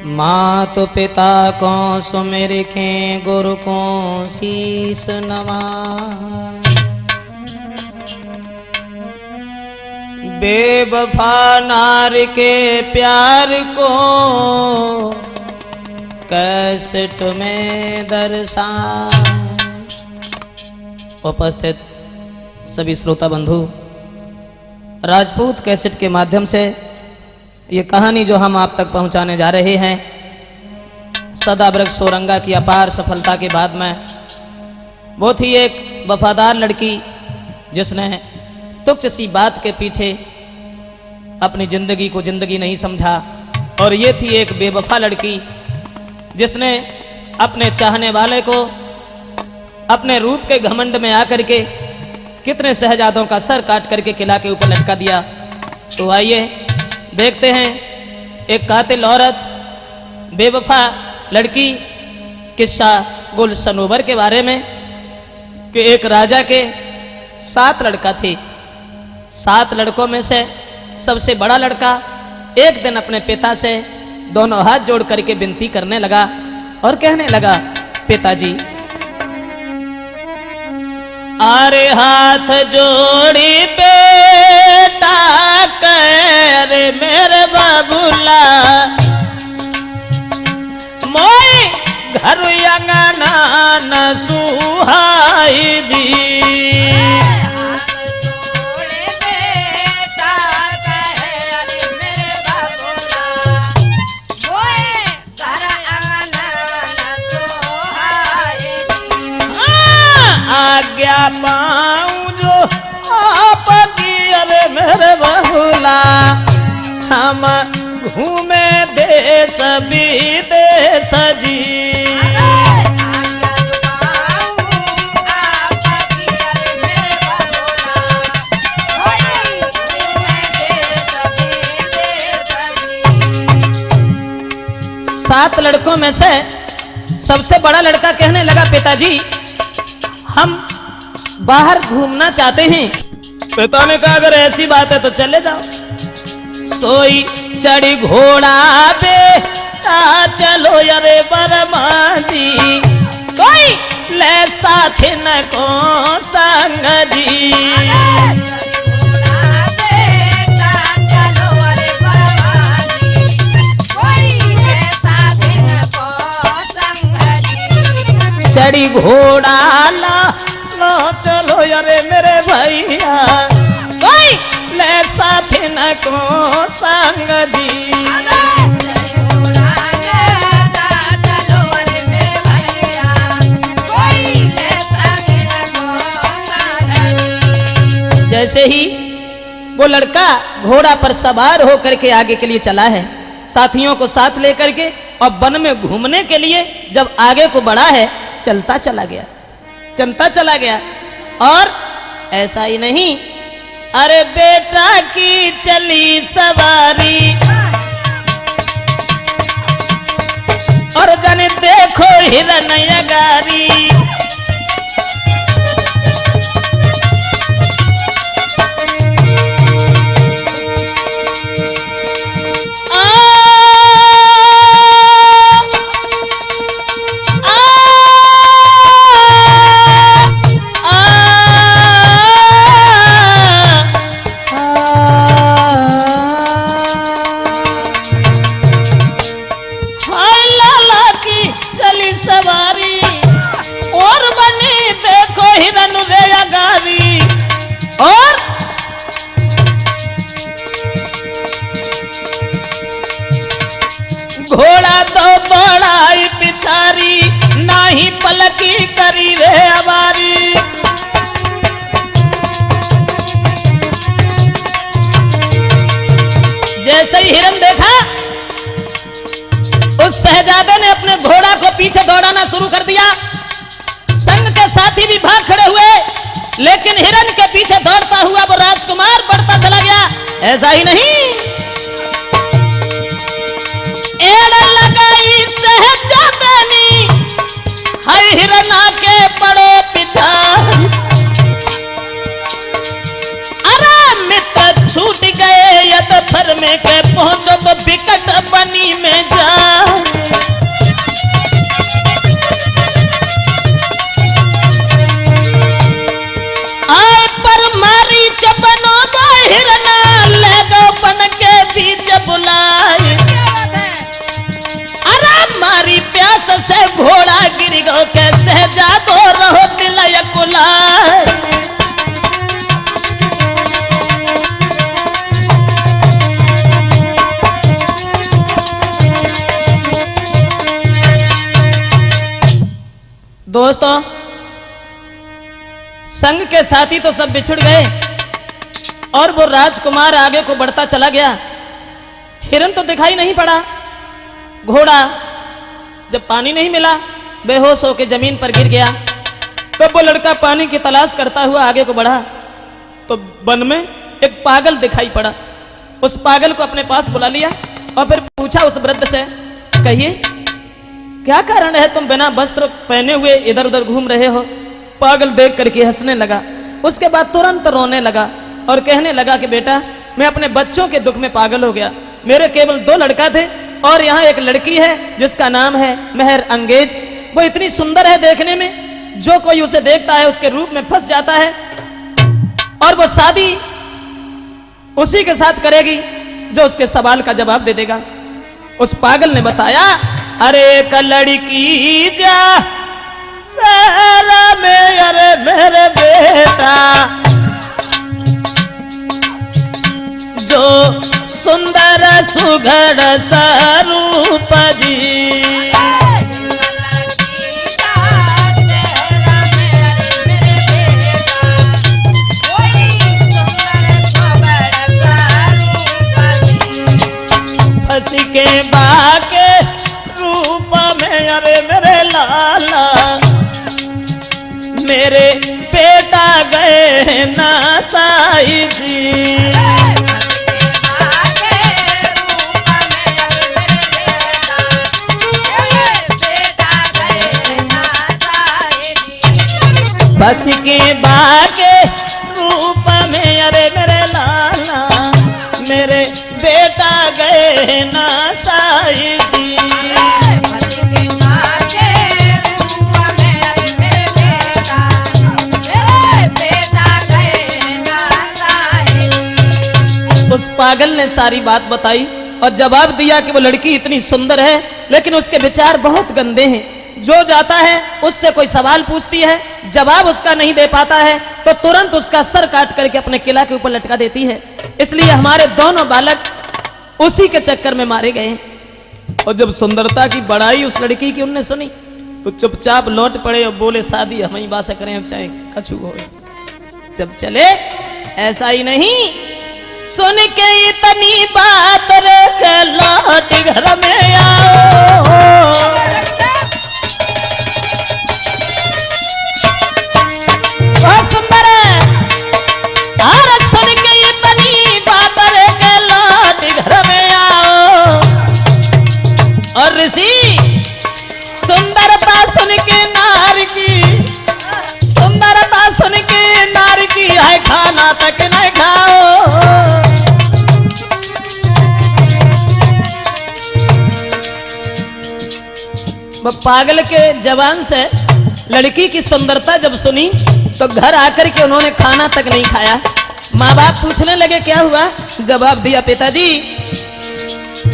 मात पिता को सुमिर के गुरु को शीस नवा। बेवफा नार के प्यार को कैसेट में दर्शा। उपस्थित सभी श्रोता बंधु, राजपूत कैसेट के माध्यम से ये कहानी जो हम आप तक पहुंचाने जा रहे हैं, सदाव्रत सोरंगा की अपार सफलता के बाद में वो थी एक वफादार लड़की जिसने तुच्छ सी बात के पीछे अपनी जिंदगी को जिंदगी नहीं समझा। और ये थी एक बेवफा लड़की जिसने अपने चाहने वाले को अपने रूप के घमंड में आकर के कितने शहजादों का सर काट करके किला के ऊपर लटका दिया। तो आइए देखते हैं एक कातिल औरत, बेवफा लड़की किस्सा गुल सनोवर के बारे में कि एक राजा के 7 लड़का थे। 7 लड़कों में से सबसे बड़ा लड़का एक दिन अपने पिता से दोनों हाथ जोड़ करके विनती करने लगा और कहने लगा, पिताजी आरे हाथ जोड़ी बेटा कर मेरे बाबूला, मोई घर अंगना न सुहाई जी। आज्ञा पाऊं जो आपकी अरे मेरे बहुला, हम घूमे देश विदेश जी। सात लड़कों में से सबसे बड़ा लड़का कहने लगा, पिताजी हम बाहर घूमना चाहते हैं। पिता ने कहा, अगर ऐसी बात है तो चले जाओ। सोई चढ़ी घोड़ा बेटा चलो अरे बरमा जी, कोई ले साथ न को संग जी। चढ़ी घोड़ा ला लो चलो अरे मेरे भैया, कोई ले साथ न को संग जी। जैसे ही वो लड़का घोड़ा पर सवार होकर के आगे के लिए चला है, साथियों को साथ लेकर के, और वन में घूमने के लिए जब आगे को बढ़ा है, चलता चला गया। और ऐसा ही नहीं, अरे बेटा की चली सवारी और जाने देखो हिरन गारी। और घोड़ा तो बड़ाई पिछारी, नाही पलकी करी रे अवारी। जैसे ही हिरन देखा, उस शहजादे ने अपने घोड़ा को पीछे दौड़ाना शुरू कर दिया। संग के साथी भी भाग खड़े हुए, लेकिन हिरन के पीछे दौड़ता हुआ वो राजकुमार बढ़ता चला गया। ऐसा ही नहीं, एड़ लगाई सहजादनी, हाय हिरना के पड़ो पीछा। अरे मित्र छूट गए यद फर में के पहुंचो तो बिकट बनी में जा। से घोड़ा गिर गो कैसे जादो रहो दिलय कुलाय। दोस्तों, संग के साथी तो सब बिछुड़ गए और वो राजकुमार आगे को बढ़ता चला गया। हिरन तो दिखाई नहीं पड़ा। घोड़ा जब पानी नहीं मिला बेहोश होकर जमीन पर गिर गया। तब वो लड़का पानी की तलाश करता हुआ आगे को बढ़ा तो वन में एक पागल दिखाई पड़ा। उस पागल को अपने पास बुला लिया और फिर पूछा उस वृद्ध से, कहिए क्या कारण है तुम बिना वस्त्र पहने हुए इधर उधर घूम रहे हो। पागल देख करके हंसने लगा। उसके बाद तुरंत रोने लगा और कहने लगा कि बेटा, मैं अपने बच्चों के दुख में पागल हो गया। मेरे केवल 2 लड़का थे और यहाँ एक लड़की है जिसका नाम है मेहर अंगेज। वो इतनी सुंदर है देखने में, जो कोई उसे देखता है उसके रूप में फंस जाता है और वो शादी उसी के साथ करेगी जो उसके सवाल का जवाब दे देगा। उस पागल ने बताया, अरे एक लड़की जा सारा में, अरे मेरे बेटा जो सुंदर सुघड़ स्वरूप जी। फंसी के बाके रूप में, अरे मेरे लाला मेरे बेटा गए ना साई जी। बस के बाके रूप में, अरे मेरे लाला मेरे बेटा गए ना साई जी। उस पागल ने सारी बात बताई और जवाब दिया कि वो लड़की इतनी सुंदर है लेकिन उसके विचार बहुत गंदे हैं। जो जाता है उससे कोई सवाल पूछती है, जवाब उसका नहीं दे पाता है तो तुरंत उसका सर काट करके अपने किला के ऊपर लटका देती है। इसलिए हमारे दोनों बालक उसी के चक्कर में मारे गए। और जब सुंदरता की बड़ाई उस लड़की की उनने सुनी तो चुपचाप लौट पड़े और बोले, शादी हम ही बात करें, अब चाहे कछु हो। जब चले ऐसा ही नहीं, सुन के इतनी बात रे लौट घर में आओ। बहुत सुंदर है। और सुन के इतनी बात रे लौट घर में आओ। और ऋषि सुंदरता सुन के नार की, सुंदरता सुन के नार की है खाना तक न खाओ। पागल के जवान से लड़की की सुंदरता जब सुनी तो घर आकर के उन्होंने खाना तक नहीं खाया। माँ बाप पूछने लगे क्या हुआ। जवाब दिया, पिताजी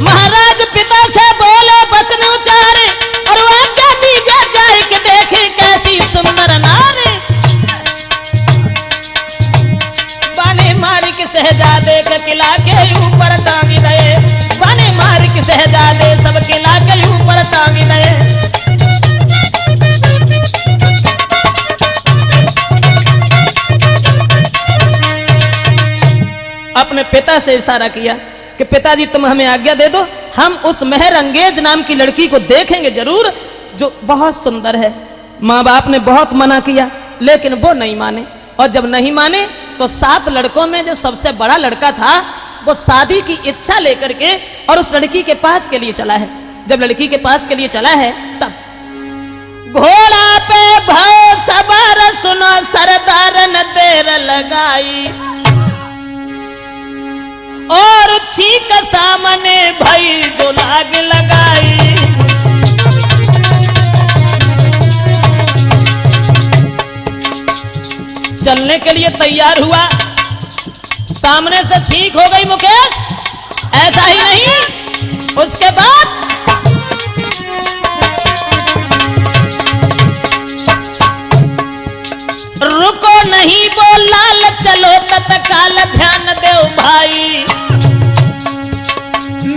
महाराज पिता से बोले वचन उचारे और आज्ञा दीजिए जाए कि देखे कैसी सुंदर नारी। बाने मार के शहजादे के किला के ऊपर टांगी दे, बाने मार के शहजादे सब किला के ऊपर टांगी दे। अपने पिता से इशारा किया कि पिताजी तुम हमें आज्ञा दे दो, हम उस मेहर अंगेज नाम की लड़की को देखेंगे जरूर जो बहुत सुंदर है। माँ बाप ने बहुत मना किया लेकिन वो नहीं माने। और जब नहीं माने तो 7 लड़कों में जो सबसे बड़ा लड़का था वो शादी की इच्छा लेकर के और उस लड़की के पास के लिए चला है। जब लड़की के पास के लिए चला है तब घोड़ा पे भाव सवार सुनो सरदार न देर लगाई और ठीक सामने भाई जो लाग लगाई। चलने के लिए तैयार हुआ, सामने से ठीक हो गई मुकेश। ऐसा ही नहीं, उसके बाद चलो तत्काल ध्यान देव भाई,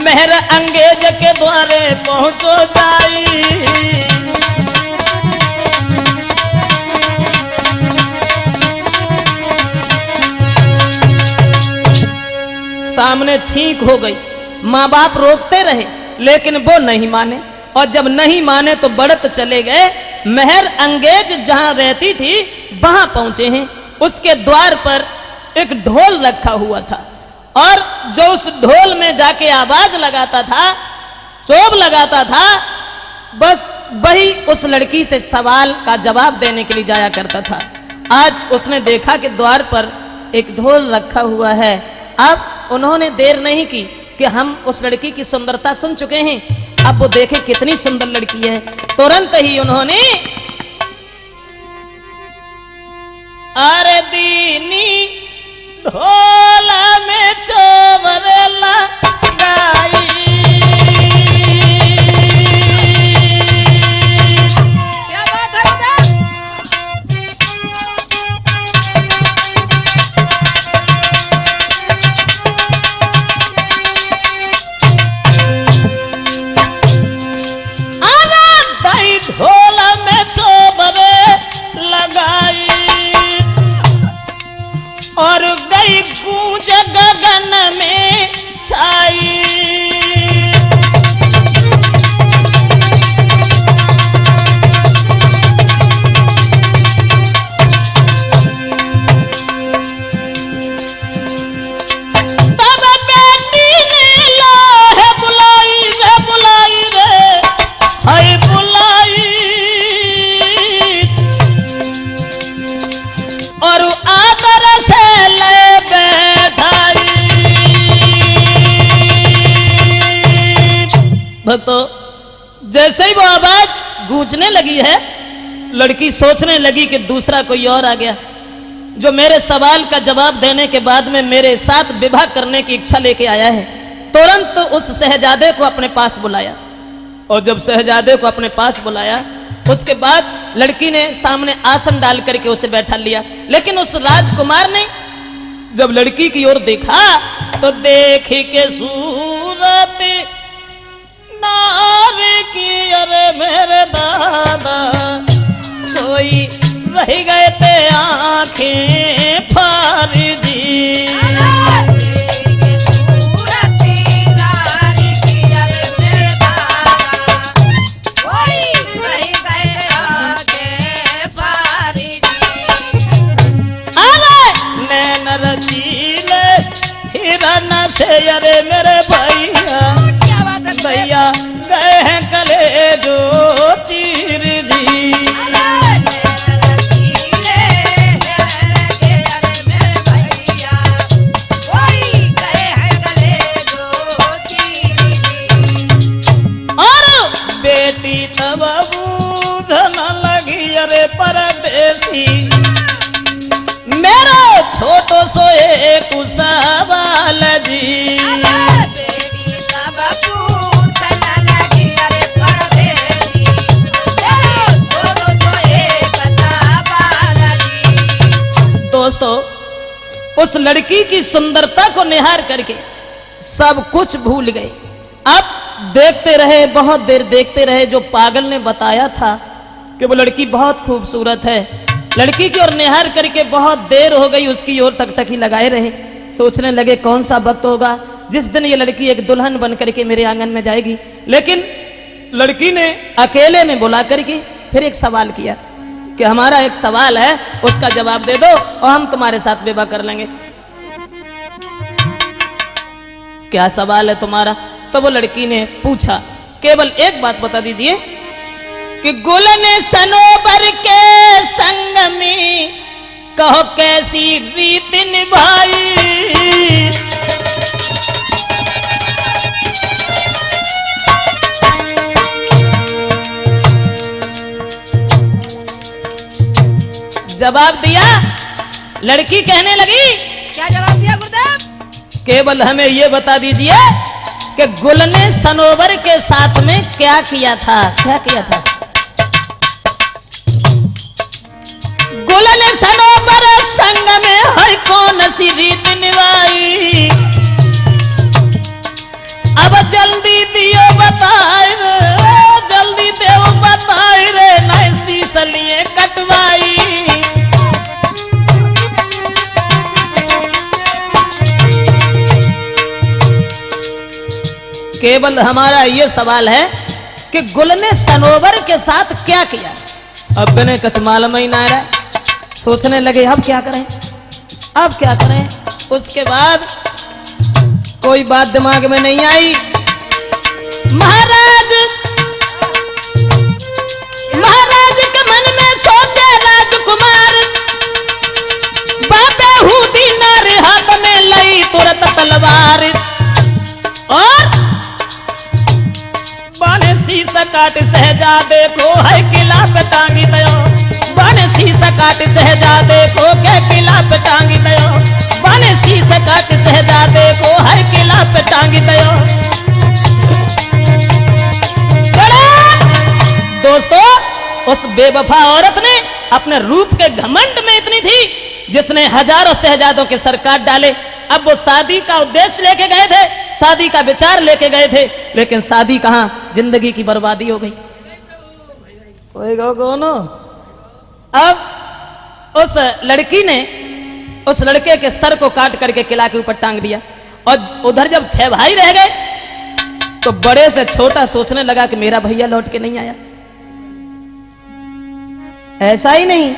मेहर अंगेज के द्वारे पहुंचो जाई। सामने छींक हो गई, माँ बाप रोकते रहे लेकिन वो नहीं माने, और जब नहीं माने तो बढ़त चले गए। मेहर अंगेज जहां रहती थी वहां पहुंचे हैं। उसके द्वार पर एक ढोल रखा हुआ था, और जो उस ढोल में जाके आवाज लगाता था, शोभ लगाता था, बस वही उस लड़की से सवाल का जवाब देने के लिए जाया करता था। आज उसने देखा कि द्वार पर एक ढोल रखा हुआ है। अब उन्होंने देर नहीं की कि हम उस लड़की की सुंदरता सुन चुके हैं, अब वो देखें कितनी सुंदर लड़की है। तुरंत ही उन्होंने अरे दीनी ढोला में चोबर लगाई, क्या बात है? ढोला में चोबरे लगाई और गई गूंज गगन में छाई। तब बेटी ने लो है बुलाई रे हाय बुलाई, और आदर से ले बैठाई। भक्तों, जैसे ही वो आवाज गूंजने लगी है, लड़की सोचने लगी कि दूसरा कोई और आ गया जो मेरे सवाल का जवाब देने के बाद में मेरे साथ विवाह करने की इच्छा लेके आया है। तुरंत उस शहजादे को अपने पास बुलाया, और जब शहजादे को अपने पास बुलाया उसके बाद लड़की ने सामने आसन डाल करके उसे बैठा लिया। लेकिन उस राजकुमार ने जब लड़की की ओर देखा तो देख के सूरत नारी की, अरे मेरे दादा कोई रह गए थे आंखें फारी जी। हिरन से अरे मेरे भैया भैया गए हैं कले जो चीर जी। और बेटी तब बूझन लगी अरे परदेसी, मेरा छोटो सो एक सवाल जी। दोस्तों, उस लड़की की सुंदरता को निहार करके सब कुछ भूल गए। अब देखते रहे, बहुत देर देखते रहे। जो पागल ने बताया था कि वो लड़की बहुत खूबसूरत है, लड़की की ओर निहार करके बहुत देर हो गई, उसकी ओर तक ही लगाए रहे। सोचने लगे कौन सा वक्त होगा जिस दिन ये लड़की एक दुल्हन बन करके मेरे आंगन में जाएगी। लेकिन लड़की ने अकेले में बुला करके फिर एक सवाल किया कि हमारा एक सवाल है, उसका जवाब दे दो और हम तुम्हारे साथ विवाह कर लेंगे। क्या सवाल है तुम्हारा? तो वो लड़की ने पूछा, केवल एक बात बता दीजिए कि गुलन सनोबर के संग में कहो कैसी रीत निभाई। जवाब दिया, लड़की कहने लगी। क्या जवाब दिया गुरुदेव? केवल हमें यह बता दीजिए कि गुल ने सनोवर के साथ में क्या किया था? क्या किया था? गुल गुलन सनोवर संग में हर कौन सी रीत निभाई। अब जल्दी दियो बताए रे, जल्दी देव बताए रे, नहीं शीश लिए कटवाई। केवल हमारा ये सवाल है कि गुल ने सनोवर के साथ क्या किया। अब बने कच मालूम ही ना रहा, सोचने लगे अब क्या करें, अब क्या करें। उसके बाद कोई बात दिमाग में नहीं आई। महाराज के मन में सोचे राजकुमार, बाबे हूदी नार हाथ में लई तुरंत तलवार, और बाने शीशा काट सहजादे को है किला पे टांगी दयो। बाने शीशा काट सहजादे को के किला पे टांगी दयो। बाने शीशा काट सहजादे को है किला पे टांगी दयो। दोस्तों, उस बेवफा औरत ने अपने रूप के घमंड में इतनी थी जिसने हजारों शहजादों के सर काट डाले। अब वो शादी का उद्देश्य लेके गए थे, शादी का विचार लेके गए थे, लेकिन शादी कहां, जिंदगी की बर्बादी हो गई। कौन? अब उस लड़की ने उस लड़के के सर को काट करके किला के ऊपर टांग दिया। और उधर जब 6 भाई रह गए तो बड़े से छोटा सोचने लगा कि मेरा भैया लौट के नहीं आया। ऐसा ही नहीं,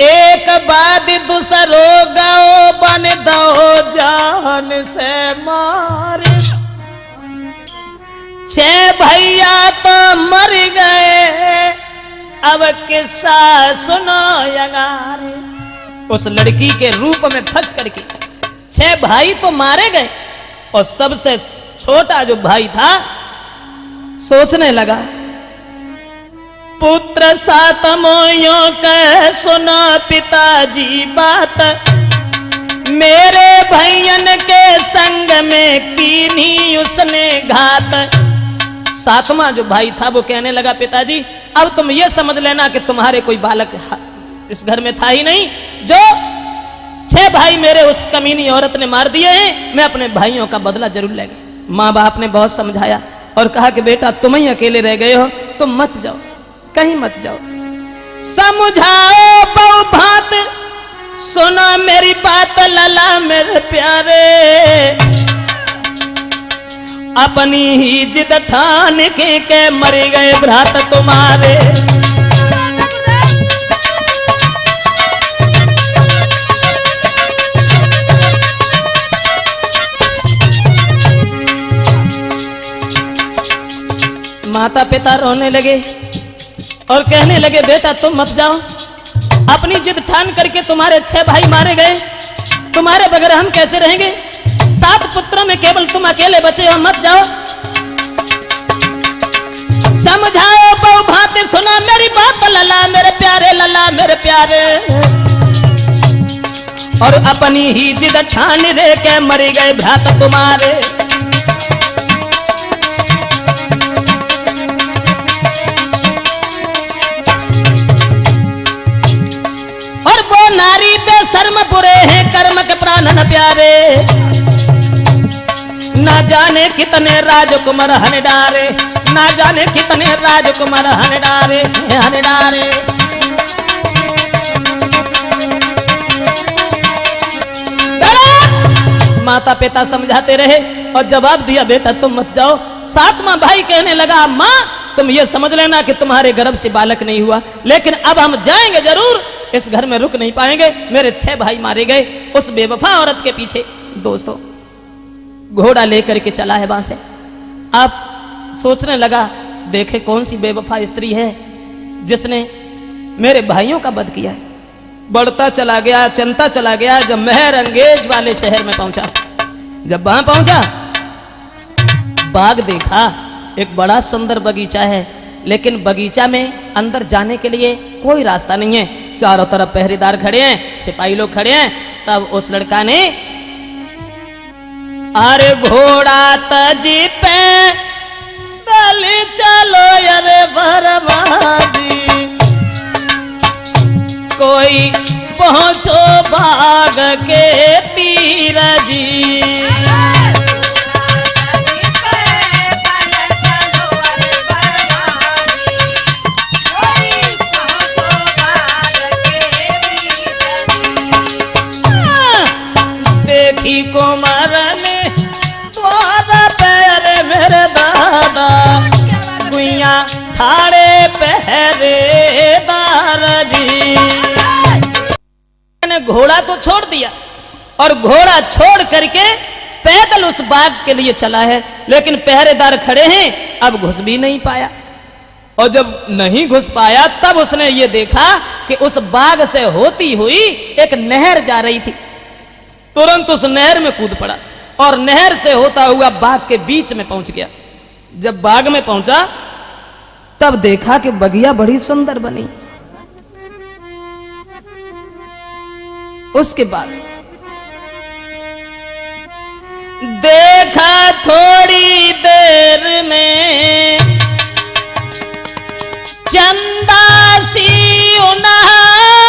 एक बाद दूसरो गाओ बन दो जान से मार। 6 भैया तो मर गए, अब किस्सा सुनो यगार। उस लड़की के रूप में फंस करके 6 भाई तो मारे गए, और सबसे छोटा जो भाई था सोचने लगा, पुत्र सात मोयों कह सुना पिताजी बात, मेरे भैयन के संग में कीनी उसने घात। 7वां जो भाई था वो कहने लगा, पिताजी अब तुम ये समझ लेना कि तुम्हारे कोई बालक इस घर में था ही नहीं, जो 6 भाई मेरे उस कमीनी औरत ने मार दिए हैं, मैं अपने भाइयों का बदला जरूर लेगा। माँ बाप ने बहुत समझाया और कहा कि बेटा तुम ही अकेले रह गए हो, तुम मत जाओ, कहीं मत जाओ। समझाओ बहु भात, सुना मेरी बात लला मेरे प्यारे, अपनी ही जिद ठान के मर गए भ्रात तुम्हारे। माता पिता रोने लगे और कहने लगे, बेटा तुम मत जाओ, अपनी जिद ठान करके तुम्हारे 6 भाई मारे गए, तुम्हारे बगैर हम कैसे रहेंगे? 7 पुत्रों में केवल तुम अकेले बचे हो, मत जाओ। समझाओ बहु भांति, सुना मेरी बात लला मेरे प्यारे, लला मेरे प्यारे, और अपनी ही जिद ठान रे के मर गए भ्रात तुम्हारे। नारी बेशर्म बुरे हैं कर्म के प्राण न प्यारे, ना जाने कितने राजकुमार हन डारे, ना जाने कितने राजकुमार हन डारे, हन डारे। माता पिता समझाते रहे और जवाब दिया, बेटा तुम मत जाओ। 7वां भाई कहने लगा, माँ तुम ये समझ लेना कि तुम्हारे गर्भ से बालक नहीं हुआ, लेकिन अब हम जाएंगे जरूर, इस घर में रुक नहीं पाएंगे, मेरे 6 भाई मारे गए उस बेवफा औरत के पीछे। दोस्तों, घोड़ा लेकर के चला है वहां से। आप सोचने लगा, देखे कौन सी बेवफा स्त्री है जिसने मेरे भाइयों का वध किया है। बढ़ता चला गया, चलता चला गया, जब मेहर अंगेज वाले शहर में पहुंचा, जब वहां पहुंचा बाग देखा, एक बड़ा सुंदर बगीचा है, लेकिन बगीचा में अंदर जाने के लिए कोई रास्ता नहीं है, चारों तरफ पहरेदार खड़े हैं, सिपाही लोग खड़े हैं। तब उस लड़का ने, अरे घोड़ा तजी पे दल चलो अरे भरमाजी, कोई पहुंचो बाग के तीर जी। देखी कुमार ने द्वारा पैर मेरे दादा गुइया ठाड़े पहरेदार जी। मैंने घोड़ा तो छोड़ दिया और घोड़ा छोड़ करके पैदल उस बाग के लिए चला है, लेकिन पहरेदार खड़े हैं, अब घुस भी नहीं पाया। और जब नहीं घुस पाया तब उसने ये देखा कि उस बाग से होती हुई एक नहर जा रही थी। तुरंत उस नहर में कूद पड़ा और नहर से होता हुआ बाग के बीच में पहुंच गया। जब बाग में पहुंचा तब देखा कि बगिया बड़ी सुंदर बनी। उसके बाद देखा थोड़ी देर में चंदा सी उनहार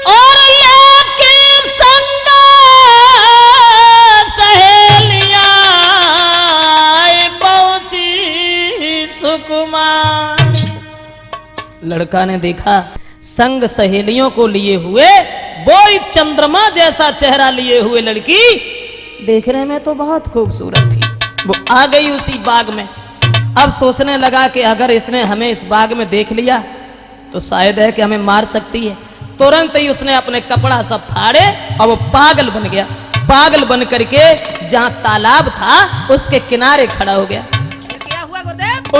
और लेके संग सहेलियां पहुंची सुकुमार। लड़का ने देखा संग सहेलियों को लिए हुए वो चंद्रमा जैसा चेहरा लिए हुए लड़की देखने में तो बहुत खूबसूरत थी। वो आ गई उसी बाग में। अब सोचने लगा कि अगर इसने हमें इस बाग में देख लिया तो शायद है कि हमें मार सकती है। तुरंत ही उसने अपने कपड़ा सब फाड़े और वो पागल बन गया। पागल बन करके जहां तालाब था उसके किनारे खड़ा हो गया। क्या हुआ गुरुदेव?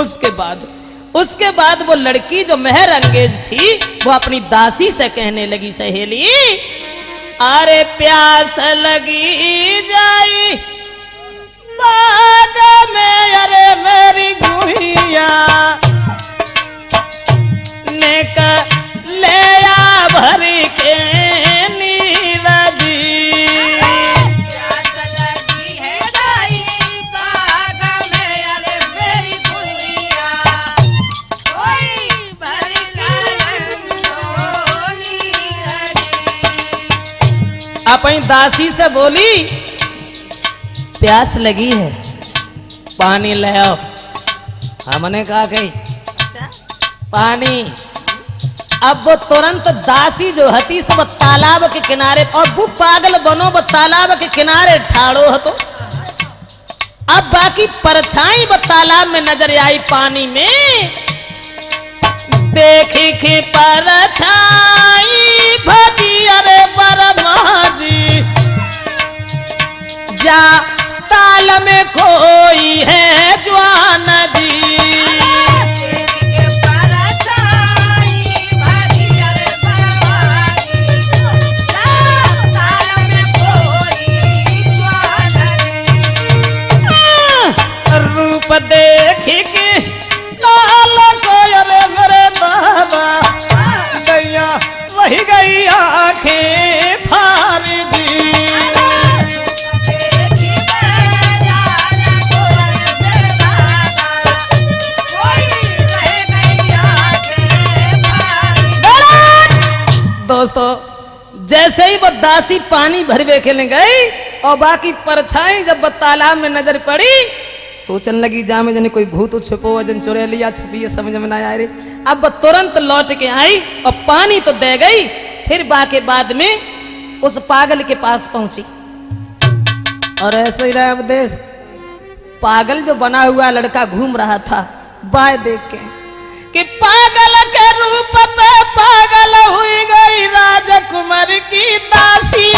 उसके बाद वो लड़की जो मेहर अंगेज थी वो अपनी दासी से कहने लगी, सहेली अरे प्यास लगी जाई बाग में, अरे मेरी गुहिया नेक ले आ भर के नीरजी। प्यास लगी है दाई बाग में, अरे मेरी गुड़िया कोई भर लानी रजी। अपनी दासी से बोली प्यास लगी है पानी ले आओ। हमने कहा गई पानी। अब वो तुरंत दासी जो हती सब तालाब के किनारे, और वो पागल बनो वो तालाब के किनारे ठाड़ो हतो। अब बाकी परछाई वो तालाब में नजर आई पानी में। देखी कि परछाई भजी अरे बरमा जी जा ताल में कोई है जवान जी। रूप देखी कि लाल कोयल मेरे बाबा गैया वही गई आंखें फार जी। दोस्तों जैसे ही वो दासी पानी भरवे खेलने गई और बाकी परछाई जब वो तालाब में नजर पड़ी सोचने लगी जा में जने कोई भूत छुपो वजन चुरा लिया छुपी है, समझ में ना आए रे। अब वो तुरंत लौट के आई और पानी तो दे गई, फिर बाके बाद में उस पागल के पास पहुंची। और ऐसे ही रहा उपदेश। पागल जो बना हुआ लड़का घूम रहा था बाय देख के कि पागल के रूप पे पागल हुई गई राजकुमार की दासी।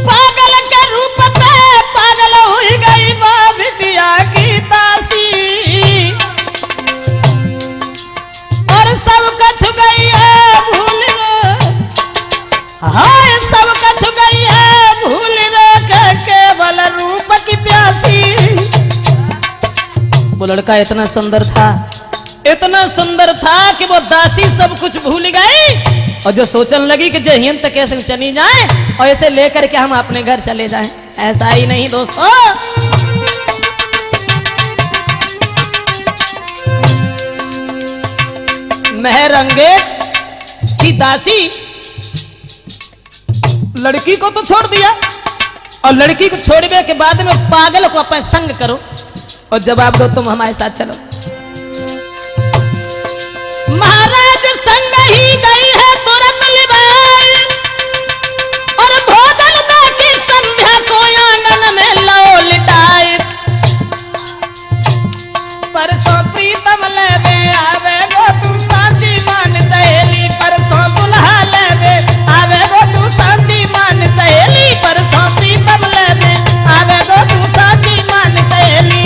पागल के रूप पे पागल हुई गई बाबिटिया की दासी। और सब कछ गई है भूल, हाय सब कछ गई है भूल के केवल रूप की प्यासी। वो लड़का इतना सुंदर था कि वो दासी सब कुछ भूल गई और जो सोचने लगी कि जहियन तक कैसे चली जाए और ऐसे लेकर के हम अपने घर चले जाएं, ऐसा ही नहीं दोस्तों। महरंगेज की दासी लड़की को तो छोड़ दिया और लड़की को छोड़ने के बाद में पागल को अपने संग करो और जवाब दो तुम हमारे साथ चलो। महाराज संग ही गई है तुरंत लिबाई और भोजन में की संध्या को आंगन में लो लिटाई। परसों प्रीतम ले दे आवे गो तू सांची मान सहेली, परसों दुल्हा ले दे आवे गो तू सांची मान सहेली, परसों प्रीतम ले दे आवे गो तू सांची मान सहेली।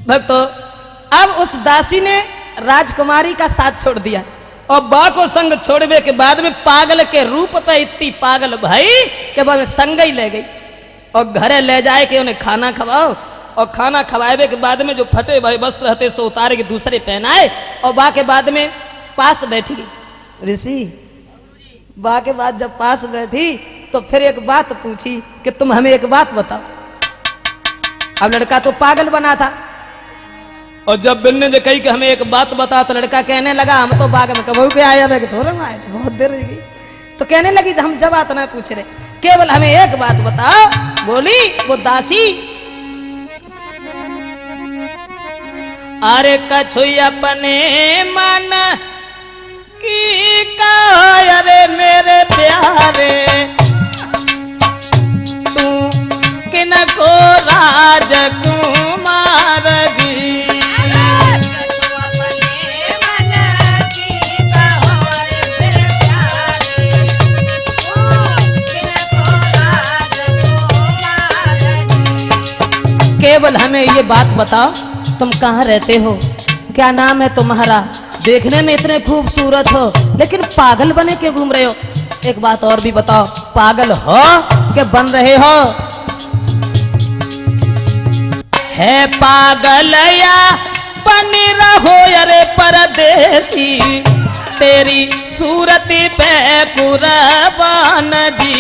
भक्तों, अब उस दासी ने राजकुमारी का साथ छोड़ दिया और बा को संग छोड़ने के बाद में पागल के रूप पे इतनी पागल भाई के बाद में संग ही ले गई और घरे ले जाए के उन्हें खाना खवाओ और खाना खवाए के बाद में जो फटे भाई वस्त्र रहते सो उतारे के दूसरे पहनाए और बा के बाद में पास बैठी ऋषि। बा के बाद जब पास बैठी तो फिर एक बात पूछी कि तुम हमें एक बात बताओ। अब लड़का तो पागल बना था और जब बिन्ने ने कही कि हमें एक बात बताओ तो लड़का कहने लगा हम तो बाग में कबू के आया कि थोड़ा आए तो बहुत देर हो गई। तो कहने लगी हम जब बात ना पूछ रहे, केवल हमें एक बात बताओ। बोली वो दासी, अरे कछु अपने मन की का, अरे मेरे प्यारे तू किन को राजकुमार जी। केवल हमें ये बात बताओ तुम कहाँ रहते हो, क्या नाम है तुम्हारा, देखने में इतने खूबसूरत हो लेकिन पागल बने के घूम रहे हो। एक बात और भी बताओ, पागल हो कि बन रहे हो? है पागल या बन रहो अरे परदेसी, तेरी सूरत पे कुर्बान जी।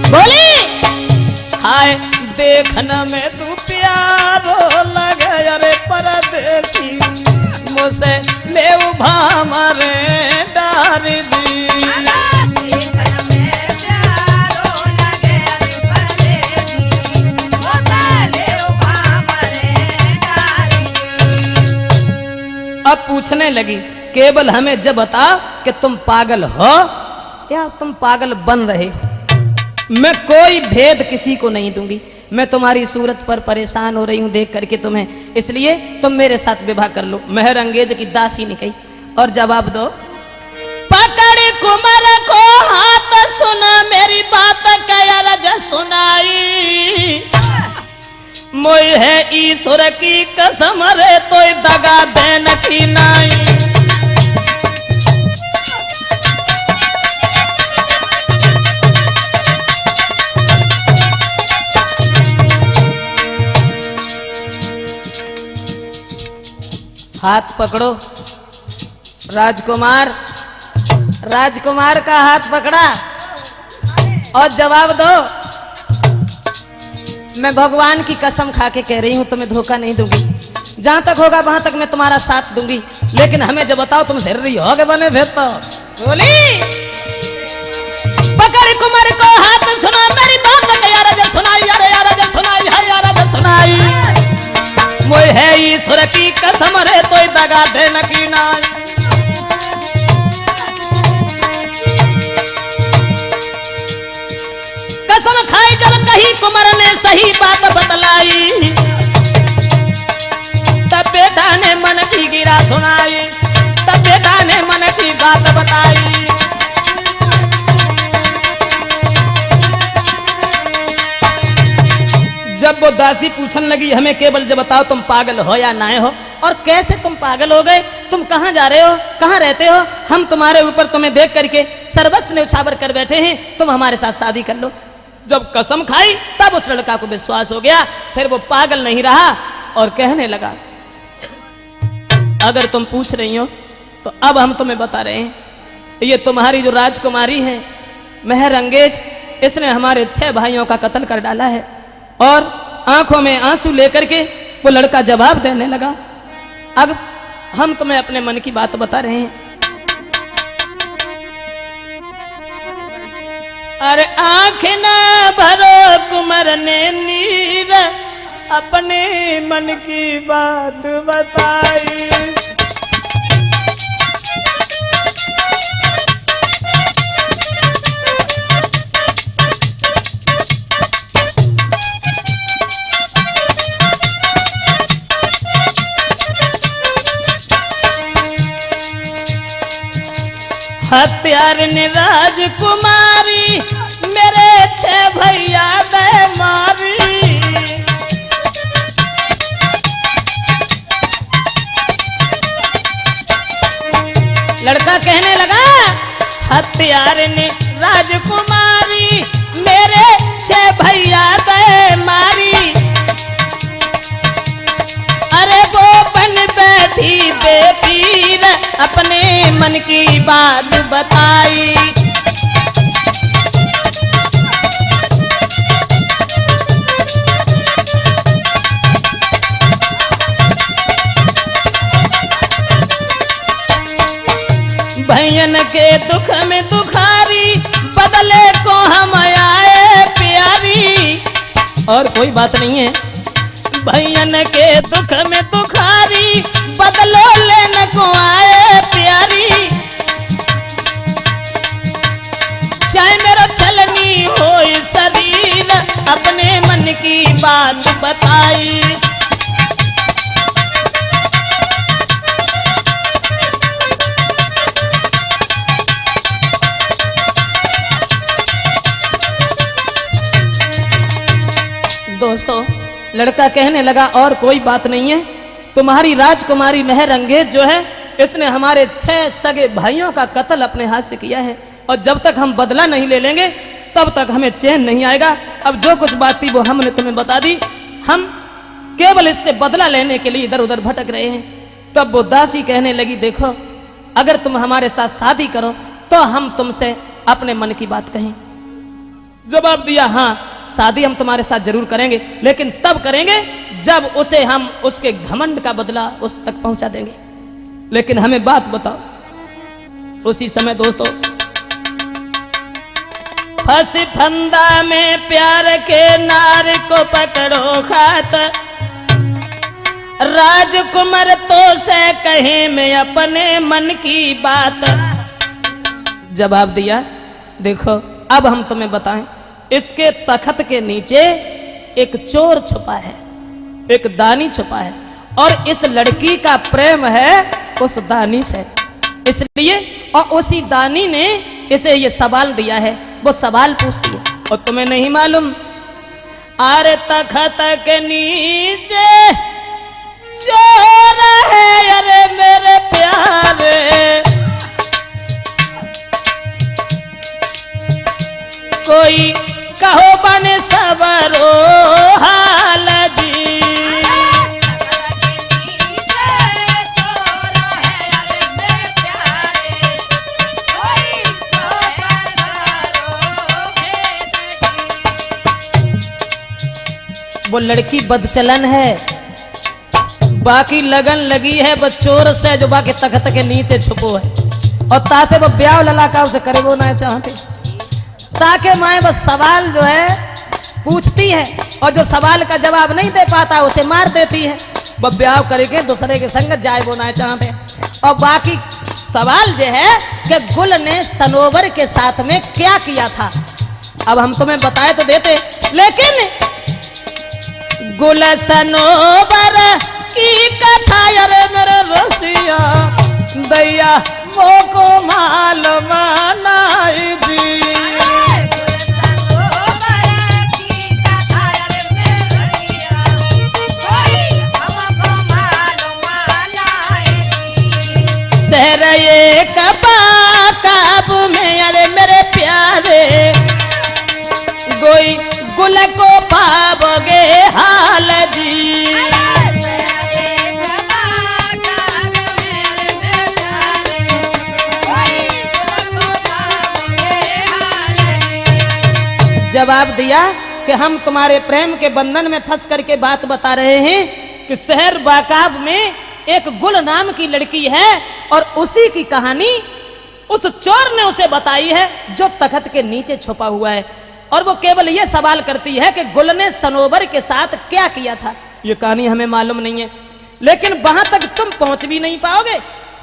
बोली हाय देखना में तू प्यारो लगे अरे परदेसी, मुझसे ले भामरे डार जी। अब पूछने लगी केवल हमें जब बताओ कि तुम पागल हो या तुम पागल बन रहे हो। मैं कोई भेद किसी को नहीं दूंगी, मैं तुम्हारी सूरत पर परेशान हो रही हूं देख करके तुम्हें, इसलिए तुम मेरे साथ विवाह कर लो। महरंगेज की दासी ने कही और जवाब दो। पकड़ कुमार को हाथ सुना मेरी बात क्या रज सुनाई, मोय है ईश्वर की कसम रे तो दगा देन की नाई। हाथ पकड़ो। राजकुमार राजकुमार का हाथ पकड़ा और जवाब दो। मैं भगवान की कसम खा के कह रही हूं तुम्हें धोखा नहीं दूंगी, जहां तक होगा वहां तक मैं तुम्हारा साथ दूंगी, लेकिन हमें जब बताओ तुम झर रही हो बने भेद तो। बोली पकड़ कुमार को हाथ सुना मेरी बात यार सुनाई, अरे यार सुनाई है यार सुनाई, मोय है ईश्वर की कसम रे तो दगा देन की नाई। कसम खाई जब कही कुमार ने सही बात बतलाई, तब बेटा ने मन की गिरा सुनाई, तब बेटा ने मन की बात बताई। जब तब वो दासी पूछने लगी, हमें केवल जब बताओ तुम पागल हो या ना हो, और कैसे तुम पागल हो गए, तुम कहाँ जा रहे हो, कहाँ रहते हो, हम तुम्हारे ऊपर तुम्हें देख करके सर्वस्व न्यौछावर कर बैठे हैं, तुम हमारे साथ शादी कर लो। जब कसम खाई तब उस लड़का को विश्वास हो गया, फिर वो पागल नहीं रहा और कहने लगा, अगर तुम पूछ रही हो तो अब हम तुम्हें बता रहे हैं, ये तुम्हारी जो राजकुमारी है मेहर अंगेज, इसने हमारे 6 भाइयों का कत्ल कर डाला है। और आंखों में आंसू लेकर के वो लड़का जवाब देने लगा, अब हम तुम्हें अपने मन की बात बता रहे हैं। अरे आंख ना भरो कुंवर ने नीर, अपने मन की बात बताई। हत्यार ने राजकुमारी, मेरे 6 भैया दे मारी। लड़का कहने लगा, हत्यार ने राजकुमारी, मेरे 6 भैया दे मारी। अरे वो बन बैठी बेटी ने अपने मन की बात बताई। भैयन के दुख में दुखारी, बदले को हम आए प्यारी। और कोई बात नहीं है, भैयन के दुख में दुखारी, बदलो लेने को आए प्यारी। चाहे मेरा छलनी हो शरीर, अपने मन की बात बताई। दोस्तों, लड़का कहने लगा, और कोई बात नहीं है, तुम्हारी राजकुमारी मेहर अंगेज जो है, इसने हमारे 6 सगे भाइयों का कत्ल अपने हाथ से किया है, और जब तक हम बदला नहीं ले लेंगे तब तक हमें चैन नहीं आएगा। अब जो कुछ बात थी वो हमने तुम्हें बता दी, हम केवल इससे बदला लेने के लिए इधर उधर भटक रहे हैं। तब वो दासी कहने लगी, देखो अगर तुम हमारे साथ शादी करो तो हम तुमसे अपने मन की बात कहें। जवाब दिया, हाँ शादी हम तुम्हारे साथ जरूर करेंगे, लेकिन तब करेंगे जब उसे हम उसके घमंड का बदला उस तक पहुंचा देंगे। लेकिन हमें बात बताओ। उसी समय दोस्तों, फंसी फंदा में प्यार के नार को पकड़ो खात, राजकुमार तो से कहे मैं अपने मन की बात। जवाब दिया, देखो अब हम तुम्हें बताएं, इसके तखत के नीचे एक चोर छुपा है, एक दानी छुपा है, और इस लड़की का प्रेम है उस दानी से, इसलिए और उसी दानी ने इसे ये सवाल दिया है। वो सवाल पूछती है, और तुम्हें नहीं मालूम, अरे तखत के नीचे चोर है, अरे मेरे प्यारे, कोई कहो बने सबरो हाल जी। वो लड़की बदचलन है, बाकी लगन लगी है वो चोर से जो बाकी तख्त के नीचे छुपो है, और तासे वो ब्याह लला का उसे करे वो ना चाहते, ताकि माए बस सवाल जो है पूछती है, और जो सवाल का जवाब नहीं दे पाता उसे मार देती है। वो ब्याह करके दूसरे के संग जाए वो ना चाहते। और बाकी सवाल जो है कि गुल ने सनोवर के साथ में क्या किया था, अब हम तुम्हें बताए तो देते, लेकिन गुल सनोवर की कथा यार मेरे रसिया दैया मोको मालूम नहीं दी। एक काबू में अरे मेरे प्यारे कोई गुल को पाओगे हाल जी। जवाब दिया कि हम तुम्हारे प्रेम के बंधन में फंस करके बात बता रहे हैं कि शहर बाकाब में एक गुल नाम की लड़की है और उसी की कहानी उस चोर ने उसे बताई है जो तख्त के नीचे छुपा हुआ है। और वो केवल ये सवाल करती है कि गुल ने सनोबर के साथ क्या किया था। ये कहानी हमें मालूम नहीं है, लेकिन वहां तक तुम पहुंच भी नहीं पाओगे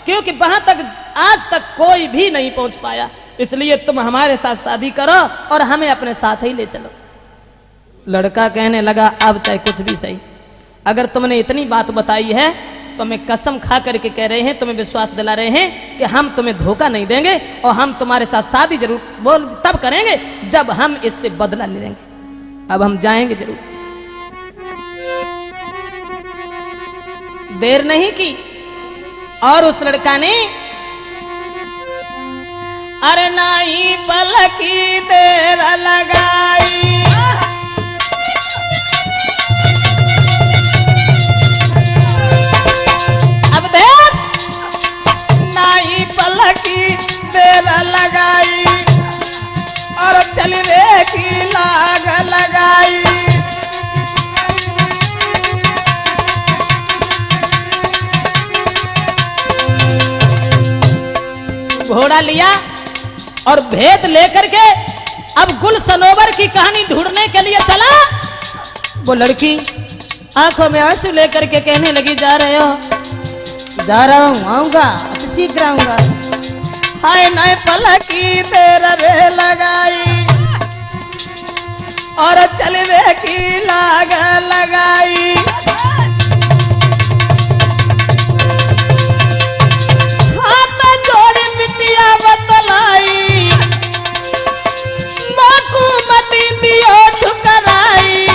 क्योंकि वहां तक आज तक कोई भी नहीं पहुंच पाया। इसलिए तुम हमारे साथ शादी करो और हमें अपने साथ ही ले चलो। लड़का कहने लगा अब चाहे कुछ भी सही, अगर तुमने इतनी बात बताई है तो मैं कसम खा करके कह रहे हैं, तुम्हें विश्वास दिला रहे हैं कि हम तुम्हें धोखा नहीं देंगे और हम तुम्हारे साथ शादी जरूर बोल तब करेंगे जब हम इससे बदला ले लेंगे। अब हम जाएंगे जरूर। देर नहीं की और उस लड़का ने अरे नहीं पलकी देर लगाई, अब देश नहीं पलकी देर लगाई और चलने की लाग लगाई। घोड़ा लिया और भेद लेकर के अब गुल सनोवर की कहानी ढूंढने के लिए चला। वो लड़की आंखों में आंसू लेकर के कहने लगी जा रहे हो? जा रहा हूं, आऊंगा, शीघ्र आऊंगा। हाय नए पलकी तेरा रे लगाई और चलने की लाग लगाई। बतलाई माकू मती दियो ठुकराई,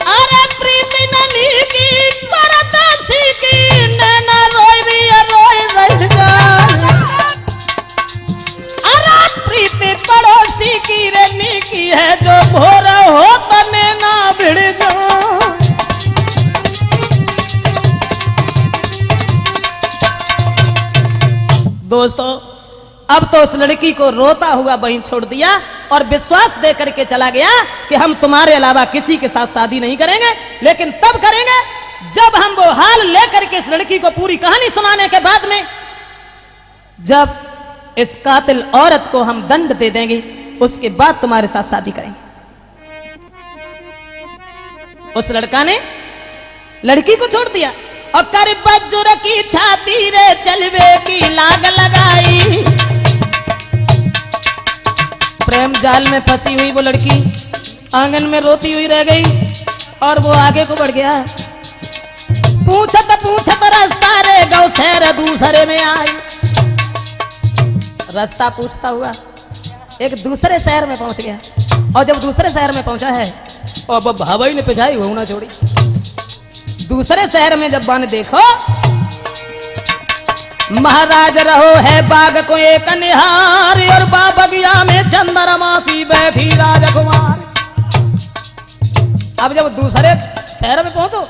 अरे प्रीति ननी की परदासी की नैना रोई रही जा, अरे प्रीति पड़ोसी की रेनी की है जो भोर हो तो नैना भिड़ जा। दोस्तों अब तो उस लड़की को रोता हुआ वहीं छोड़ दिया और विश्वास दे करके चला गया कि हम तुम्हारे अलावा किसी के साथ शादी नहीं करेंगे, लेकिन तब करेंगे जब हम वो हाल लेकर के इस लड़की को पूरी कहानी सुनाने के बाद में जब इस कातिल औरत को हम दंड दे देंगे उसके बाद तुम्हारे साथ शादी करेंगे। उस लड़का ने लड़की को छोड़ दिया और कर बजुर की छाती रे चलवे की लाग लगाई। प्रेम जाल में फंसी हुई वो लड़की आंगन में रोती हुई रह गई और वो आगे को बढ़ गया। पूछत पूछत रास्ता रे गौ शहर दूसरे में आई। रास्ता पूछता हुआ एक दूसरे शहर में पहुंच गया और जब दूसरे शहर में पहुंचा है और भाई ने पिछाई वो ना छोड़ी। दूसरे शहर में जब बन देखो महाराज रहो है बाग को एक निहार और बाबगिया में चंद्रमासी बैठी राजकुमार। अब जब दूसरे शहर में पहुंचो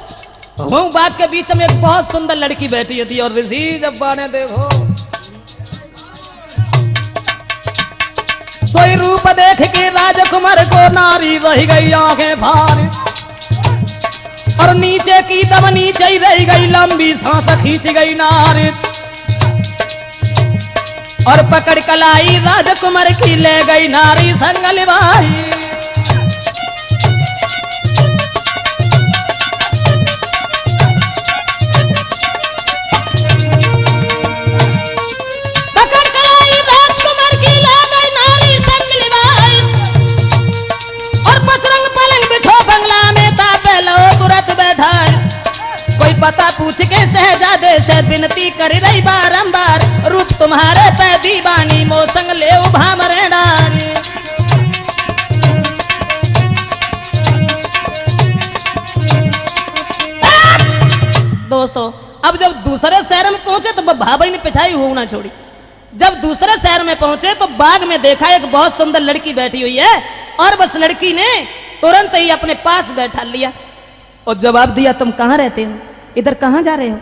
वो बाग के बीच में एक बहुत सुंदर लड़की बैठी थी और ऋषि जब बाने देखो सोई रूप देख के राजकुमार को नारी रह गई आंखें भारी और नीचे की दम नीचे ही रह गई लंबी सांस खींच गई नारी और पकड़ कलाई राजकुमार की ले गई नारी संगल भाई। पकड़ कलाई राजकुमार की ले गई नारी संगल भाई और पचरंग पलंग बिछो बंगला में तापे लो तुरंत बैठा कोई पता पूछ के शहजादे से विनती कर रही बारंबार रूप तुम्हारे पे दीवानी मोसंग ले उभा मरे डारी। दोस्तों अब जब दूसरे शहर में पहुंचे तो भाभी ने पिछाई हो ना छोड़ी। जब दूसरे शहर में पहुंचे तो बाग में देखा एक बहुत सुंदर लड़की बैठी हुई है और बस लड़की ने तुरंत ही अपने पास बैठा लिया और जवाब दिया, तुम कहाँ रहते हो, इधर कहाँ जा रहे हो?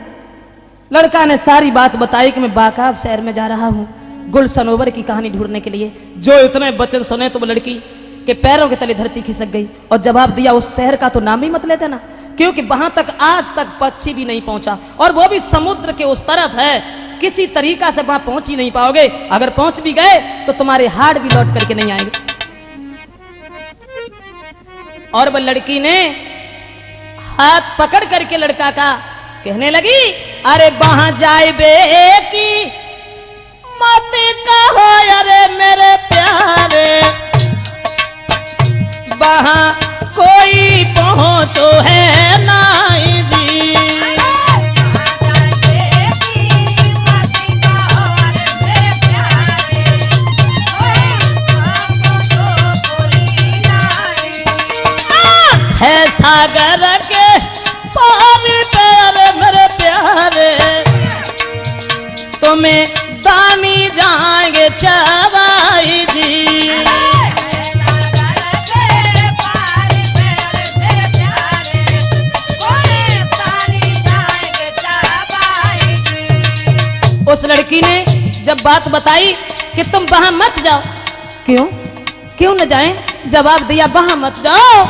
लड़का ने सारी बात बताई कि मैं बाकाब शहर में जा रहा हूँ गुल सनोवर की कहानी ढूंढने के लिए। जो इतने वचन सुने तो वो लड़की के पैरों के तले धरती खिसक गई और जवाब दिया, उस शहर का तो नाम ही मत लेते ना, क्योंकि वहां तक आज तक पक्षी भी नहीं पहुंचा और वो भी समुद्र के उस तरफ है, किसी तरीका से वहां पहुंच ही नहीं पाओगे। अगर पहुंच भी गए तो तुम्हारे हाथ भी लौट करके नहीं आएंगे। और वह लड़की ने हाथ पकड़ करके लड़का का कहने लगी, अरे वहां जाए बे की मत कहो अरे मेरे प्यारे, वहां कोई पहुंचो है नाई जी। है सागर के पार प्यारे मेरे प्यारे, तुम्हें दानी जाएंगे चवाई जी। उस लड़की ने जब बात बताई कि तुम वहां मत जाओ, क्यों न जाएं? जवाब दिया, वहां मत जाओ,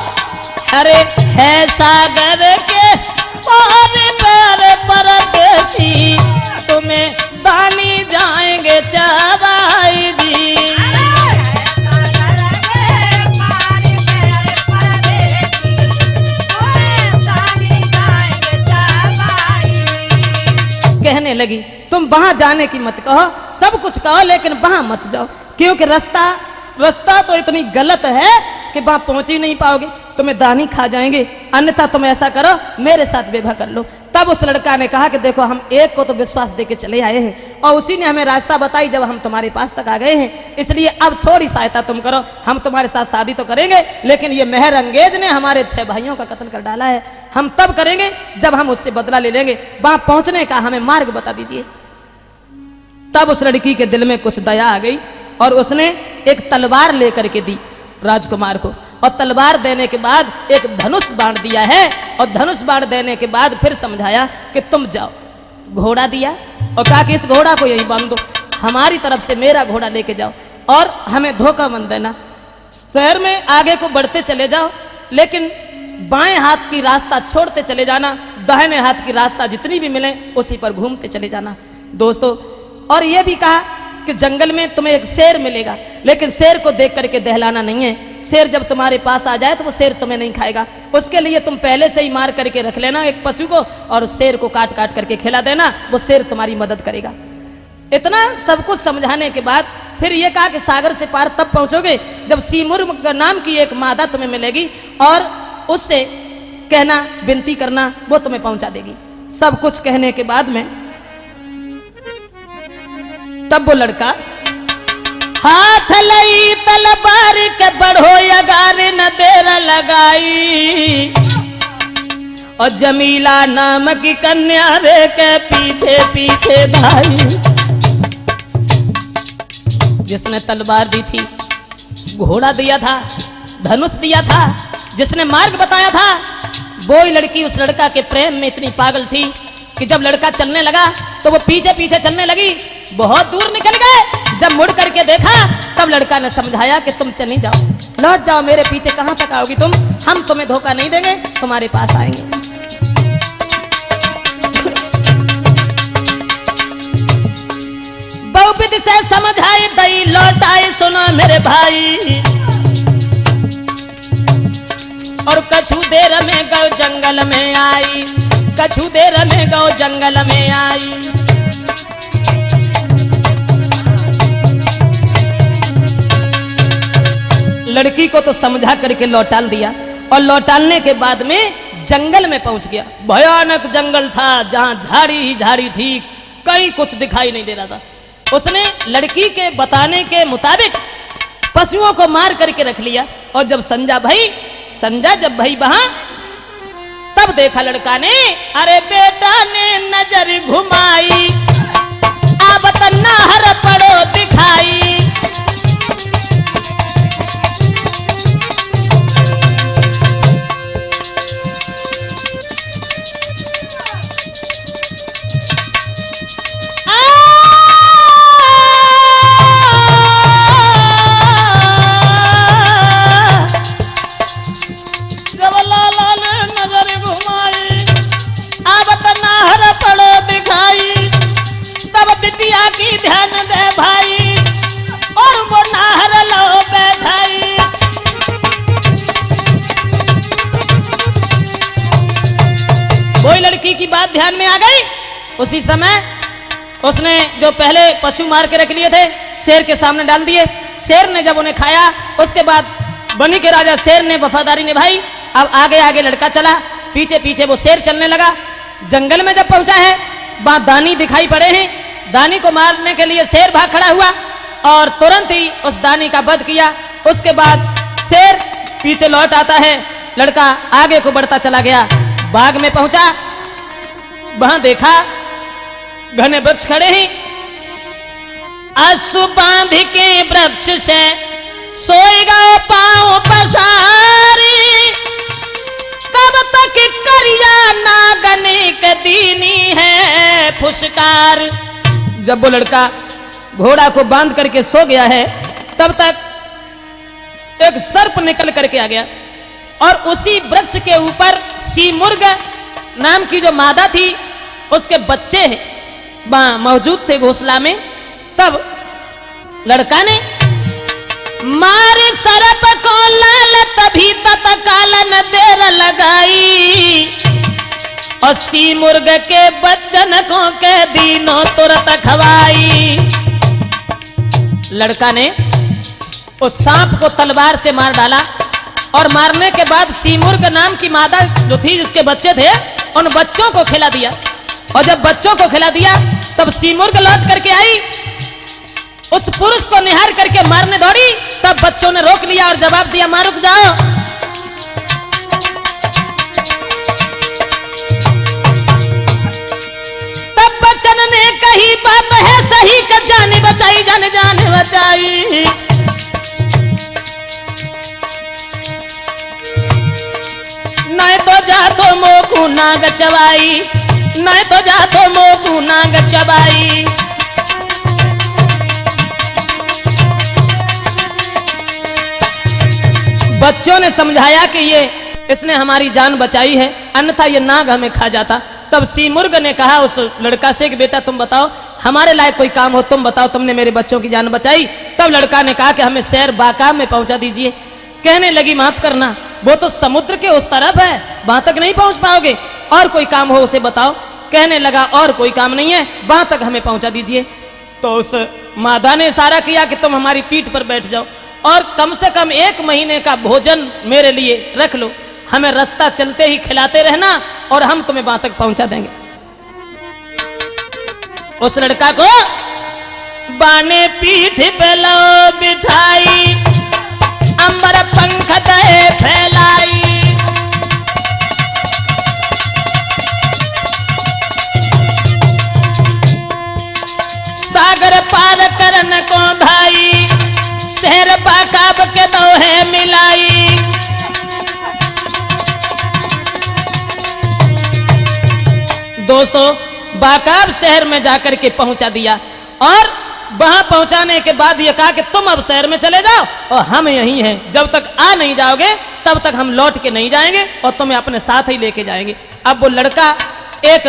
अरे है सागर के पार प्यारे परदेसी, तुम्हें दानी जाएंगे चवाई जी। कहने लगी, तुम वहां जाने की मत कहो, सब कुछ कहो लेकिन वहां मत जाओ, क्योंकि रास्ता तो इतनी गलत है कि वहां पहुंच ही नहीं पाओगे, तुम्हें दानी खा जाएंगे, अन्यथा तुम ऐसा करो मेरे साथ विवाह कर लो। तब उस लड़का ने कहा कि देखो हम एक को तो विश्वास देके चले आए हैं और उसी ने हमें रास्ता बताई जब हम तुम्हारे पास तक आ गए हैं, इसलिए अब थोड़ी सहायता तुम करो, हम तुम्हारे साथ शादी तो करेंगे लेकिन ये मेहर अंगेज ने हमारे 6 भाइयों का कत्ल कर डाला है, हम तब करेंगे जब हम उससे बदला ले लेंगे, वहां पहुंचने का हमें मार्ग बता दीजिए। तब उस लड़की के दिल में कुछ दया आ गई और उसने एक तलवार लेकर के दी राजकुमार को, और तलवार देने के बाद एक धनुष बाण दिया है और धनुष बाण देने के बाद फिर समझाया कि तुम जाओ। घोड़ा दिया और कहा कि इस घोड़ा को यहीं बांध दो, हमारी तरफ से मेरा घोड़ा लेके जाओ और हमें धोखा मत देना, शहर में आगे को बढ़ते चले जाओ लेकिन बाएं हाथ की रास्ता छोड़ते चले जाना, दाहिने हाथ की रास्ता जितनी भी मिले उसी पर घूमते चले जाना। दोस्तों और यह भी कहा कि जंगल में तुम्हें एक शेर मिलेगा लेकिन शेर को देख करके दहलाना नहीं है, शेर जब तुम्हारे पास आ जाए तो वो शेर तुम्हें नहीं खाएगा, उसके लिए तुम पहले से ही मार करके रख लेना एक पशु को और उस शेर को काट काट करके खिला देना, वो शेर तुम्हारी मदद करेगा। इतना सब कुछ समझाने के बाद फिर ये कहा कि सागर से पार तब पहुंचोगे जब सीमुर नाम की एक मादा तुम्हें मिलेगी और उससे कहना विनती करना, वो तुम्हें पहुंचा देगी। सब कुछ कहने के बाद में तब वो लड़का हाथ लई तलवार के बढ़ो यगार न देर लगाई और जमीला नाम की कन्या रे के पीछे पीछे भाई। जिसने तलवार दी थी, घोड़ा दिया था, धनुष दिया था, जिसने मार्ग बताया था, वो ही लड़की उस लड़का के प्रेम में इतनी पागल थी कि जब लड़का चलने लगा तो वो पीछे पीछे चलने लगी, बहुत दूर निकल गए। जब मुड़ करके देखा तब लड़का ने समझाया कि तुम चली जाओ, लौट जाओ, मेरे पीछे कहां तक आओगी तुम, हम तुम्हें धोखा नहीं देंगे, तुम्हारे पास आएंगे। बहुविधि से समझाई दई लौटाई सुनो मेरे भाई, और कछु देर में गौ जंगल में आई, कछु देर में गौ जंगल में आई। लड़की को तो समझा करके लौटाल दिया और लौटालने के बाद में जंगल में पहुंच गया। भयानक जंगल था जहां झाड़ी ही झाड़ी थी, कहीं कुछ दिखाई नहीं दे रहा था। उसने लड़की के बताने के मुताबिक पशुओं को मार करके रख लिया और जब संजा जब भाई वहां, तब देखा लड़का ने, अरे बेटा ने नजर घुमाई, अब त नाहर पड़ो दिखाई। की ध्यान दे भाई और वो नाहर लो बैठाई। वही लड़की की बात ध्यान में आ गई। उसी समय उसने जो पहले पशु मार के रख लिए थे शेर के सामने डाल दिए। शेर ने जब उन्हें खाया उसके बाद बनी के राजा शेर ने वफादारी निभाई। अब आगे आगे लड़का चला, पीछे पीछे वो शेर चलने लगा। जंगल में जब पहुंचा है वहां दानी दिखाई पड़े हैं। दानी को मारने के लिए शेर भाग खड़ा हुआ और तुरंत ही उस दानी का वध किया। उसके बाद शेर पीछे लौट आता है, लड़का आगे को बढ़ता चला गया। बाग में पहुंचा, वहां देखा घने वृक्ष खड़े हैं। आंसू बांध के वृक्ष से सोएगा पांव पसारी, कब तक करिया नागने के दीनी है फुसकार। जब वो लड़का घोड़ा को बांध करके सो गया है तब तक एक सर्प निकल करके आ गया और उसी वृक्ष के ऊपर सीमुर्ग नाम की जो मादा थी उसके बच्चे वहां मौजूद थे घोंसला में। तब लड़का ने मारे सर्प को लाल तभी तत्कालन देर लगाई और सीमुर्ग के बच्चन को के दिनों तुरंत खवाई। लड़का ने उस सांप को तलवार से मार डाला और मारने के बाद सीमुर्ग नाम की मादा जो थी जिसके बच्चे थे उन बच्चों को खिला दिया। और जब बच्चों को खिला दिया तब सीमुर्ग लौट करके आई, उस पुरुष को निहार करके मारने दौड़ी। तब बच्चों ने रोक लिया और जवाब दिया, मां रुक जाओ। तब बच्चन ने कही बात है सही का जाने बचाई, जाने जाने बचाई। नहीं तो जा तो मोकू नाग चबाई, नहीं तो जा तो मोकू नाग चबाई। बच्चों ने समझाया कि ये इसने हमारी जान बचाई है, अन्यथा ये नाग हमें खा जाता। तब सीमुर्ग ने कहा उस लड़का से कि बेटा तुम बताओ हमारे लायक कोई काम हो, तुम बताओ, तुमने मेरे बच्चों की जान बचाई। तब लड़का ने कहा कि हमें शहर बाकाब में पहुंचा दीजिए। कहने लगी माफ करना, वो तो समुद्र के उस तरफ है, वहां तक नहीं पहुंच पाओगे, और कोई काम हो उसे बताओ। कहने लगा और कोई काम नहीं है, वहां तक हमें पहुंचा दीजिए। तो उस मादा ने इशारा किया कि तुम हमारी पीठ पर बैठ जाओ और कम से कम 1 महीने का भोजन मेरे लिए रख लो, हमें रास्ता चलते ही खिलाते रहना और हम तुम्हें वहां तक पहुंचा देंगे। उस लड़का को बाने पीठ पे लो बिठाई, अंबर पंख दे फैलाई। सागर पार करन को धाई, शहर बाकाब के दोहे मिलाई। दोस्तों बाकाब शहर में जाकर के पहुंचा दिया और वहां पहुंचाने के बाद ये कहा कि तुम अब शहर में चले जाओ और हम यहीं हैं, जब तक आ नहीं जाओगे तब तक हम लौट के नहीं जाएंगे और तुम्हें अपने साथ ही लेके जाएंगे। अब वो लड़का एक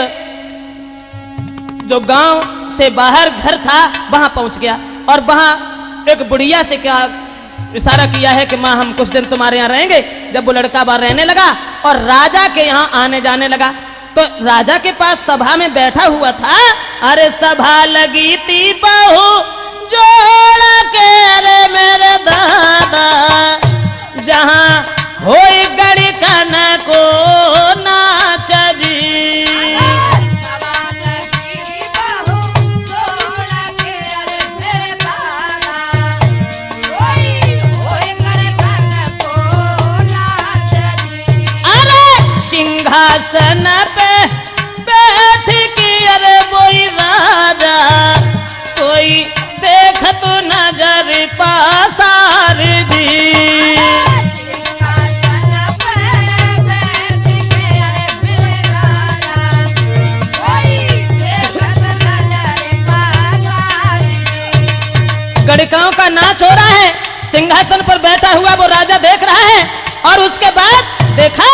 जो गांव से बाहर घर था वहां पहुंच गया और वहां एक बुढ़िया से क्या इशारा किया है कि माँ हम कुछ दिन तुम्हारे यहाँ रहेंगे। जब वो लड़का बाहर रहने लगा और राजा के यहाँ आने जाने लगा तो राजा के पास सभा में बैठा हुआ था। अरे सभा लगी थी बहू जोड़ के रे मेरे दादा, जहां होई गड़ी कन को नाच जी। सिंहासन पे बैठ के अरे वही राजा कोई देख तो नजर पासार जी। सिंहासन पे बैठ के अरे मेरे राजा कोई देखत नजर पासार जी। गड़काओं का नाच हो रहा है, सिंहासन पर बैठा हुआ वो राजा देख रहा है और उसके बाद देखा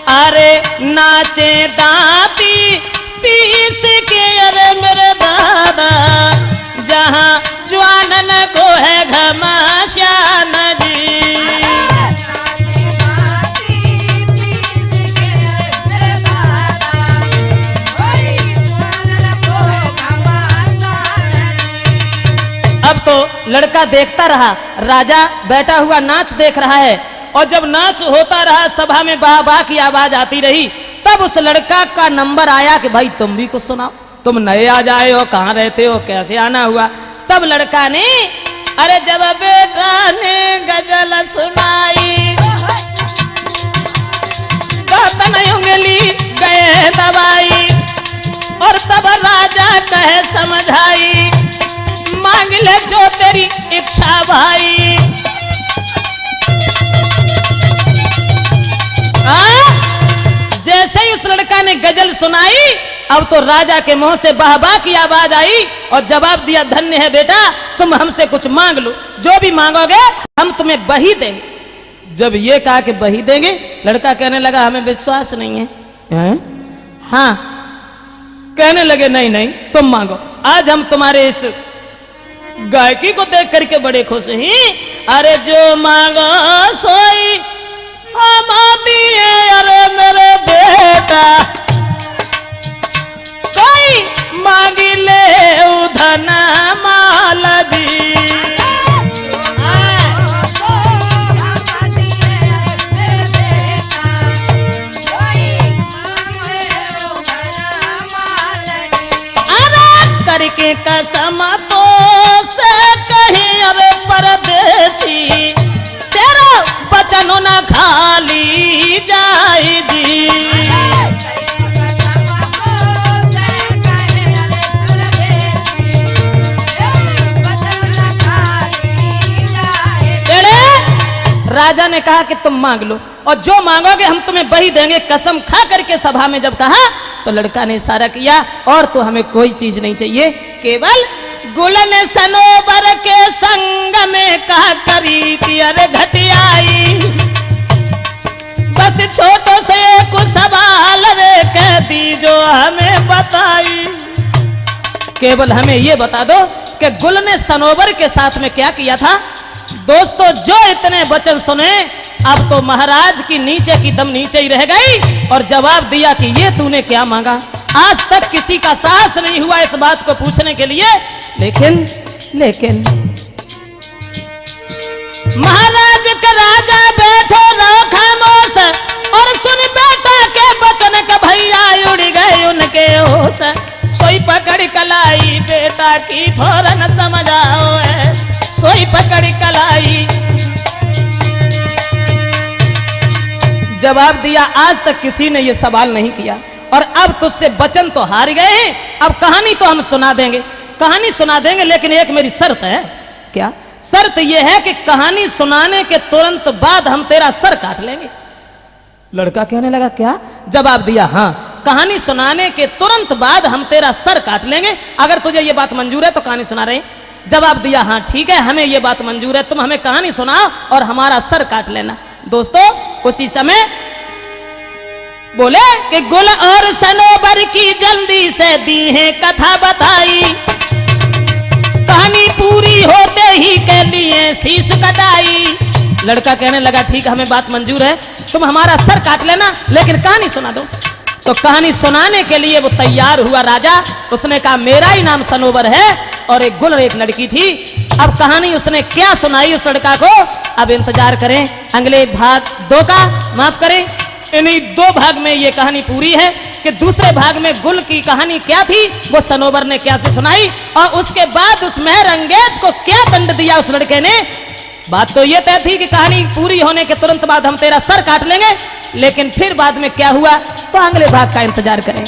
अरे नाचे दाती तीस के अरे मेरे दादा जहां ज्वानन को है घमाश्यान जी। अब तो लड़का देखता रहा, राजा बैठा हुआ नाच देख रहा है और जब नाच होता रहा सभा में वाह वाह की आवाज आती रही, तब उस लड़का का नंबर आया कि भाई तुम भी कुछ सुनाओ, तुम नए आ जाए हो, कहाँ रहते हो, कैसे आना हुआ। तब लड़का ने अरे जब बेटा ने गजल सुनाई गर्दन उंगली गए दबाई और तब राजा कहे समझाई मांग ले जो तेरी इच्छा भाई। जैसे ही उस लड़का ने गजल सुनाई अब तो राजा के मुंह से वाह वाह की आवाज आई और जवाब दिया धन्य है बेटा, तुम हमसे कुछ मांग लो, जो भी मांगोगे हम तुम्हें बही देंगे। जब ये कहा कि बही देंगे, लड़का कहने लगा हमें विश्वास नहीं है, हैं? हाँ कहने लगे नहीं नहीं तुम मांगो, आज हम तुम्हारे इस गायकी को देख करके बड़े खुश हैं। अरे जो मांगो सोई हम दिए अरे मेरे बेटा, कोई मांगी ले उधन माल जी। करके कसम तो से कहीं अरे परदेसी तेरा वचन न खाली जाए जी। राजा ने कहा कि तुम मांग लो और जो मांगोगे हम तुम्हें वही देंगे, कसम खा करके सभा में जब कहा तो लड़का ने इशारा किया और तो हमें कोई चीज नहीं चाहिए, केवल गुलन सनोबर के संग में कहा करी थी अरे घटियाई, बस छोटो से कुछ सवाल रे कह दी जो हमें बताई। केवल हमें ये बता दो कि गुल ने सनोबर के साथ में क्या किया था। दोस्तों जो इतने वचन सुने अब तो महाराज की नीचे की दम नीचे ही रह गई और जवाब दिया कि ये तूने क्या मांगा। आज तक किसी का साहस नहीं हुआ इस बात को पूछने के लिए, लेकिन महाराज का राजा बैठो रहो खामोश और सुन बेटा के वचन का भैया उड़ गए उनके होश, सोई पकड़ कलाई बेटा की फौरन समझाओ है, सोई पकड़ कलाई। जवाब दिया आज तक किसी ने ये सवाल नहीं किया और अब तुझसे वचन तो हार गए हैं, अब कहानी तो हम सुना देंगे, कहानी सुना देंगे, लेकिन एक मेरी शर्त है। क्या शर्त यह है कि कहानी सुनाने के तुरंत बाद हम तेरा सर काट लेंगे। लड़का कहने लगा क्या? जवाब दिया हाँ, कहानी सुनाने के तुरंत बाद हम तेरा सर काट लेंगे, अगर तुझे ये बात मंजूर है तो कहानी सुना रहे हैं। जवाब दिया हाँ ठीक है, हमें ये बात मंजूर है, तुम हमें कहानी सुनाओ और हमारा सर काट लेना। दोस्तों उसी समय बोले कि गुल और सनोबर की जल्दी से दी है कथा बताई, कहानी पूरी होते ही के लिए शीश कटाई। लड़का कहने लगा ठीक है हमें बात मंजूर है, तुम हमारा सर काट लेना लेकिन कहानी सुना दो। तो कहानी सुनाने के लिए वो तैयार हुआ राजा, उसने कहा मेरा ही नाम सनोबर है और एक गुल एक लड़की थी। अब कहानी उसने क्या सुनाई उस लड़का को, अब इंतजार करें अगले भाग 2 का, माफ करें इन्हीं 2 भाग में ये कहानी पूरी है कि दूसरे भाग में गुल की कहानी क्या थी वो सनोबर ने क्या से सुनाई और उसके बाद उस मेहर अंगेज को क्या दंड दिया उस लड़के ने। बात तो ये तय थी कि कहानी पूरी होने के तुरंत बाद हम तेरा सर काट लेंगे, लेकिन फिर बाद में क्या हुआ तो अगले भाग का इंतजार करें।